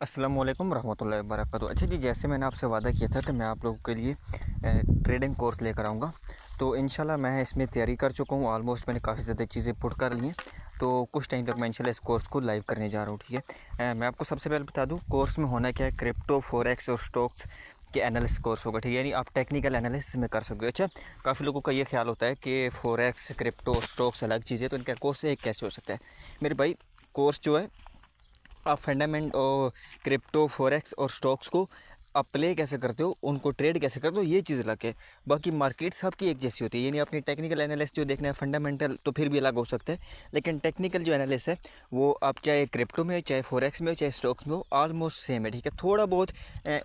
अस्सलामुअलैकुम रहमतुल्लाहि व बरकातुहू। अच्छा जी, जैसे मैंने आपसे वादा किया था कि मैं आप लोगों के लिए ट्रेडिंग कोर्स लेकर आऊँगा, तो इंशाल्लाह मैं इसमें तैयारी कर चुका हूँ। ऑलमोस्ट मैंने काफ़ी ज़्यादा चीज़ें पुट कर ली हैं, तो कुछ टाइम तक मैं इंशाल्लाह इस कोर्स को लाइव करने जा रहा हूँ। ठीक है, मैं आपको सबसे पहले बता दूँ कोर्स में होना क्या है। क्रिप्टो, फॉरेक्स और स्टॉक्स के एनालिसिस कोर्स होगा। ठीक है, यानी आप टेक्निकल एनालिसिस में कर सकते हो। अच्छा, काफ़ी लोगों का ये ख्याल होता है कि फॉरेक्स, क्रिप्टो, स्टॉक्स अलग चीज़ है, तो इनका कोर्स एक कैसे हो सकता है। मेरे भाई, कोर्स जो है, आप फंडामेंट और क्रिप्टो, फॉरेक्स और स्टॉक्स को अप्लाई कैसे करते हो, उनको ट्रेड कैसे करते हो, ये चीज़ अलग है। बाकी मार्केट सबकी एक जैसी होती है, यानी अपनी टेक्निकल एनालिसिस जो देखना है, फंडामेंटल तो फिर भी अलग हो सकता है, लेकिन टेक्निकल जो एनालिसिस है वो आप चाहे क्रिप्टो में हो, चाहे फॉरेक्स में हो, चाहे स्टॉक्स में हो, ऑलमोस्ट सेम है। ठीक है, थोड़ा बहुत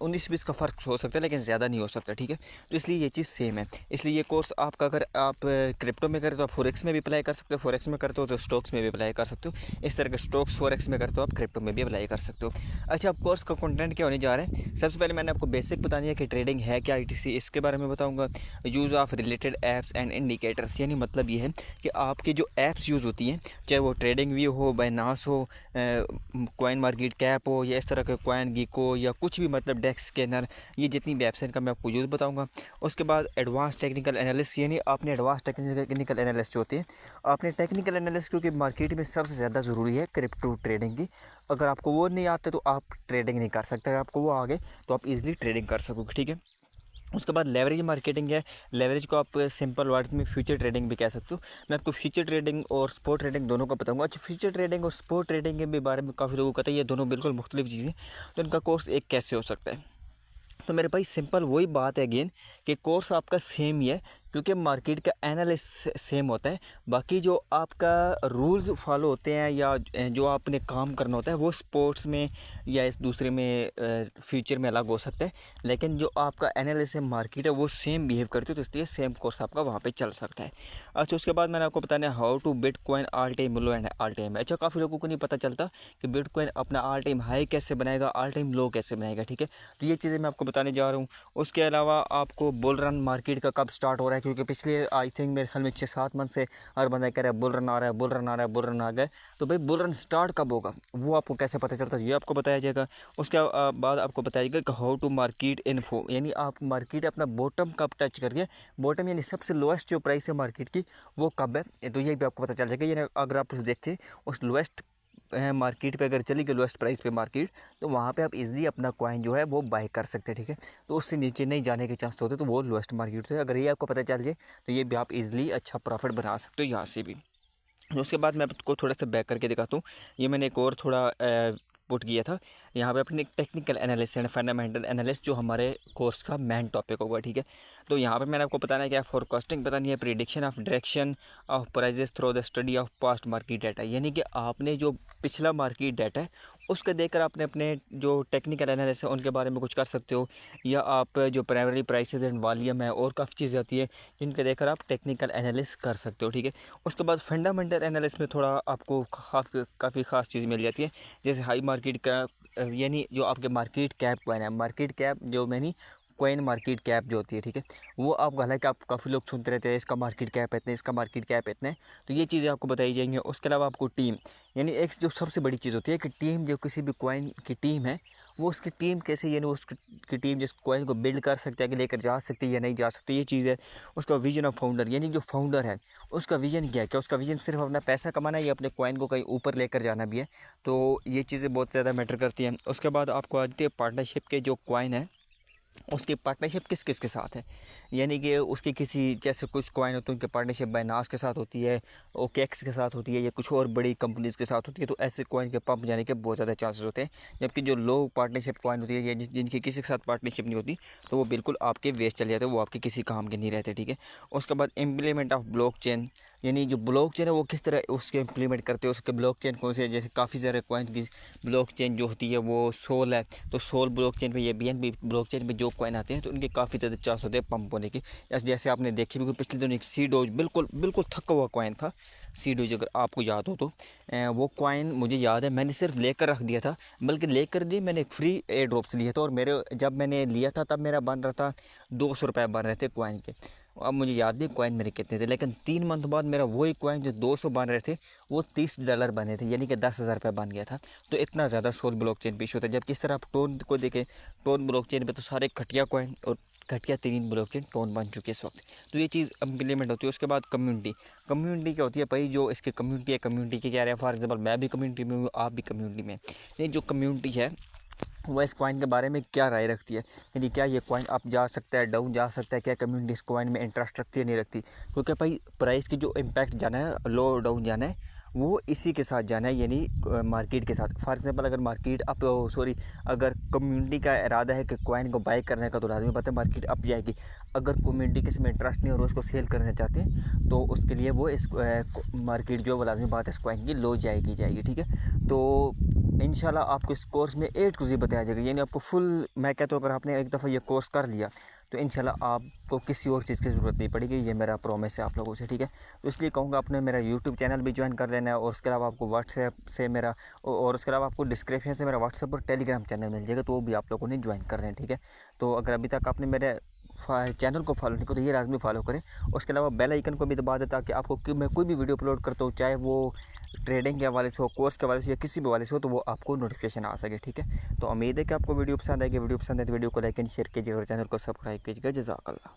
19-20 का फ़र्क हो सकता है, लेकिन ज़्यादा नहीं हो सकता। ठीक है, तो इसलिए ये चीज़ सेम है। इसलिए ये कोर्स आपका, अगर आप क्रिप्टो में करते हो, आप फॉरेक्स में भी अप्लाई कर सकते हो, फॉरेक्स में करते हो तो स्टॉक्स में भी अप्लाई कर सकते हो। इस तरह के स्टॉक्स फॉरेक्स में करते हो, आप क्रिप्टो में भी अप्लाई कर सकते हो। अच्छा, अब कोर्स का कंटेंट क्या होने जा रहा है। सबसे पहले मैंने आपको बेसिक बतानी है कि ट्रेडिंग है क्या, ITC, इसके बारे में बताऊंगा। Use of related apps and indicators, यानी मतलब ये है कि आपकी जो ऐप्स यूज़ होती हैं, चाहे वो ट्रेडिंग व्यू हो, बाइनांस हो, कॉइन मार्केट कैप हो, या इस तरह के कॉइन गीको, या कुछ भी, मतलब डेक्स स्कैनर, ये जितनी भी ऐप्स हैं इनका मैं आपको यूज़ बताऊँगा। उसके बाद एडवांस टेक्निकल एनालिस्ट, यानी आपने एडवांस टेक्निकल एनालिस्ट जो होते हैं, आपने टेक्निकल एनालिस्ट, क्योंकि मार्केट में सबसे ज़्यादा ज़रूरी है क्रिप्टो ट्रेडिंग की। अगर आपको वो नहीं आते तो आप ट्रेडिंग नहीं कर सकते। अगर आपको वो आ गए तो आप इजीली ट्रेडिंग कर सकोगे। ठीक है, उसके बाद लेवरेज मार्केटिंग है। लेवरेज को आप सिंपल वर्ड्स में फ्यूचर ट्रेडिंग भी कह सकते हो। मैं आपको फ्यूचर ट्रेडिंग और स्पॉट ट्रेडिंग दोनों का बताऊंगा। अच्छा, फ्यूचर ट्रेडिंग और स्पॉट ट्रेडिंग के भी बारे में काफ़ी लोगों को पता है, ये दोनों बिल्कुल मुख्तलिफ चीज़ें, तो इनका कोर्स एक कैसे हो सकता है। तो मेरे भाई, सिंपल वही बात है अगेन, कि कोर्स आपका सेम ही है, क्योंकि मार्केट का एनालिसिस सेम होता है। बाकी जो आपका रूल्स फॉलो होते हैं, या जो आपने काम करना होता है, वो स्पोर्ट्स में या इस दूसरे में फ्यूचर में अलग हो सकता है, लेकिन जो आपका एनालिसिस मार्केट है वो सेम बिहेव करती है, तो इसलिए सेम कोर्स आपका वहाँ पे चल सकता है। अच्छा, उसके बाद मैंने आपको बताना है how to bitcoin all time low and all time. अच्छा, काफ़ी लोगों को नहीं पता चलता कि बिटकॉइन अपना ऑल टाइम हाई कैसे बनाएगा, ऑल टाइम लो कैसे बनाएगा। ठीक है, तो ये चीज़ें मैं आपको बताने जा रहा हूँ। उसके अलावा आपको बुल रन मार्केट का कब स्टार्ट हो रहा है, क्योंकि पिछले आई थिंक मेरे ख्याल में 6-7 मंथ से हर बंदा कह रहा है बुल रन आ रहा है, बुल रन आ रहा है, बुल रन आ गया। तो भाई, बुल रन स्टार्ट कब होगा वो आपको कैसे पता चलता है, ये आपको बताया जाएगा। उसके बाद आपको बताया जाएगा कि हाउ टू मार्केट इन्फो, यानी आप मार्केट अपना बॉटम कब टच करिए। बॉटम यानी सबसे लोएस्ट जो प्राइस है मार्केट की, वो कब है, तो ये भी आपको पता चल जाएगा। यानी अगर आप उसे देखते उस लोएस्ट मार्केट पे अगर चली गई, लोएस्ट प्राइस पे मार्केट, तो वहाँ पे आप इजीली अपना कॉइन जो है वो बाय कर सकते हैं। ठीक है, तो उससे नीचे नहीं जाने के चांस होते, तो वो लोएस्ट मार्केट है। अगर ये आपको पता चल जाए तो ये भी आप इजीली अच्छा प्रॉफिट बना सकते हो यहाँ से भी। उसके बाद मैं आपको थोड़ा सा बैक करके दिखाता हूँ। ये मैंने एक और थोड़ा पुट किया था यहाँ पे अपनी technical analysis and fundamental analysis, जो हमारे कोर्स का मेन टॉपिक होगा। ठीक है, तो यहाँ पे मैंने आपको बताना है क्या, फोरकास्टिंग बतानी है, prediction of direction of prices through the study of past market data, यानी कि आपने जो पिछला मार्केट डाटा है उसको देखकर आपने अपने जो टेक्निकल एनालिसिस है उनके बारे में कुछ कर सकते हो, या आप जो प्राइमरी प्राइसेस एंड वॉल्यूम है और काफ़ी चीज़ें आती है जिनके देखकर आप टेक्निकल एनालिसिस कर सकते हो। ठीक है, उसके बाद फंडामेंटल एनालिसिस में थोड़ा आपको काफ़ी ख़ास चीज़ मिल जाती है, जैसे हाई मार्केट का, यानी जो आपके मार्केट कैप कॉइन है, मार्केट कैप जो मैंने कॉइन मार्केट कैप जो होती है। ठीक है, वो आप, हालांकि आप काफ़ी लोग सुनते रहते हैं इसका मार्केट कैप इतने, इसका मार्केट कैप इतने, तो ये चीज़ें आपको बताई जाएंगी। उसके अलावा आपको टीम, यानी एक जो सबसे बड़ी चीज़ होती है कि टीम, जो किसी भी कॉइन की टीम है, वो उसकी टीम कैसे, यानी उसकी टीम जिस कॉइन को बिल्ड कर सकते हैं, कि लेकर जा सकती है या नहीं जा सकती, ये चीज़ है। उसका विजन ऑफ फाउंडर, यानी जो फाउंडर है उसका विजन क्या है, क्या उसका विजन सिर्फ अपना पैसा कमाना है या अपने कॉइन को कहीं ऊपर लेकर जाना भी है, तो ये चीज़ें बहुत ज़्यादा मैटर करती हैं। उसके बाद आपको आ जाती है पार्टनरशिप के जो कॉइन है उसकी पार्टनरशिप किस किस के साथ है, यानी कि उसकी किसी, जैसे कुछ कॉइन होते हैं उनकी पार्टनरशिप बाइनांस के साथ होती है, ओकेएक्स के साथ होती है, या कुछ और बड़ी कंपनीज़ के साथ होती है, तो ऐसे कॉइन के पंप जाने के बहुत ज़्यादा चांसेस होते हैं। जबकि जो लो पार्टनरशिप कॉइन होती है, या जिनकी किसी के साथ पार्टनरशिप नहीं होती, तो वो बिल्कुल आपके वेस्ट चले जाते हैं, वो आपके किसी काम के नहीं रहते। ठीक है, उसके बाद इम्प्लीमेंट ऑफ ब्लॉक चेन, यानी जो ब्लॉक चेन है वो किस तरह उसके इम्प्लीमेंट करते हैं, उसके ब्लॉक चेन कौन से, जैसे काफ़ी सारे कॉइन की ब्लॉक चेन जो होती है वो सोल है, तो सोल ब्लॉक चेन पे, ये BNB ब्लॉक चेन पे जो कॉइन आते हैं तो उनके काफ़ी ज़्यादा चांस होते हैं पंप होने के। जैसे आपने देखी भी पिछले दिनों एक सी डोज, बिल्कुल बिल्कुल थका हुआ कॉइन था सी डोज, अगर आपको याद हो तो। वो कॉइन मुझे याद है, मैंने सिर्फ लेकर रख दिया था, बल्कि लेकर नहीं, मैंने फ्री एयर ड्रॉप से लिया था, और मेरे जब मैंने लिया था तब मेरा बन रहा था 200 रुपये बन रहे थे कॉइन के। अब मुझे याद नहीं कॉइन मेरे कितने थे, लेकिन 3 मंथ बाद मेरा वही कॉइन जो 200 बन रहे थे वो $30 बने थे, यानी कि 10,000 रुपये बन गया था। तो इतना ज़्यादा सोल ब्लॉकचेन पे इशू होता है। जब किस तरह आप टोन को देखें, टोन ब्लॉकचेन पे तो सारे घटिया कॉइन और घटिया 3 ब्लॉकचेन टोन बन चुके हैं इस वक्त। तो ये चीज़ इम्प्लीमेंट होती है। उसके बाद कम्युनिटी क्या होती है भाई, जो इसकी कम्युनिटी है, कम्युनिटी के क्या रहे हैं, फॉर एग्जाम्पल मैं भी कम्युनिटी में हूँ, आप भी कम्युनिटी में। ये जो कम्युनिटी है वो इस कॉइन के बारे में क्या राय रखती है, यानी क्या ये कॉइन अप जा सकता है, डाउन जा सकता है, क्या कम्युनिटी इस कॉइन में इंटरेस्ट रखती है नहीं रखती। क्योंकि भाई प्राइस की जो इम्पैक्ट जाना है, लो डाउन जाना है, वो इसी के साथ जाना है, यानी मार्केट के साथ। फॉर एग्जांपल अगर मार्केट अप सॉरी अगर कम्युनिटी का इरादा है कि कॉइन को बाय करने का, तो लाजमी बात है मार्केट अप जाएगी। अगर कम्युनिटी के इसमें इंटरेस्ट नहीं और उसको सेल करना चाहते हैं तो उसके लिए वो इस मार्केट जो वो लाजमी बात है इस कॉइन की लो जाएगी, ठीक है। तो इंशाल्लाह आपको इस कोर्स में A to Z बताया जाएगा, यानी आपको फुल, मैं कहता हूँ अगर आपने एक दफ़ा ये कोर्स कर लिया तो इंशाल्लाह आपको किसी और चीज़ की ज़रूरत नहीं पड़ेगी। ये मेरा प्रॉमिस है आप लोगों से, ठीक है। तो इसलिए कहूँगा आपने मेरा यूट्यूब चैनल भी ज्वाइन कर लेना है, और उसके अलावा आपको व्हाट्सएप से मेरा, और उसके अलावा आपको डिस्क्रिप्शन से मेरा व्हाट्सएप और टेलीग्राम चैनल मिल जाएगा, तो वो भी आप लोगों ने ज्वाइन कर लेना है, ठीक है। तो अगर अभी तक आपने मेरे चैनल को फॉलो नहीं करो, ये लाजमी फॉलो करें। उसके अलावा बेल आइकन को भी दबा दें, ताकि आपको मैं कोई भी वीडियो अपलोड करता हूँ, चाहे वो ट्रेडिंग के हवाले से हो, कोर्स के हवाले से या किसी भी हवाले से हो, तो वो आपको नोटिफिकेशन आ सके, ठीक है। तो उम्मीद है कि आपको वीडियो पसंद आएगी। वीडियो पसंद है तो वीडियो को लाइक एंड शेयर कीजिएगा और चैनल को सब्सक्राइब कीजिएगा। जज़ाकल्लाह।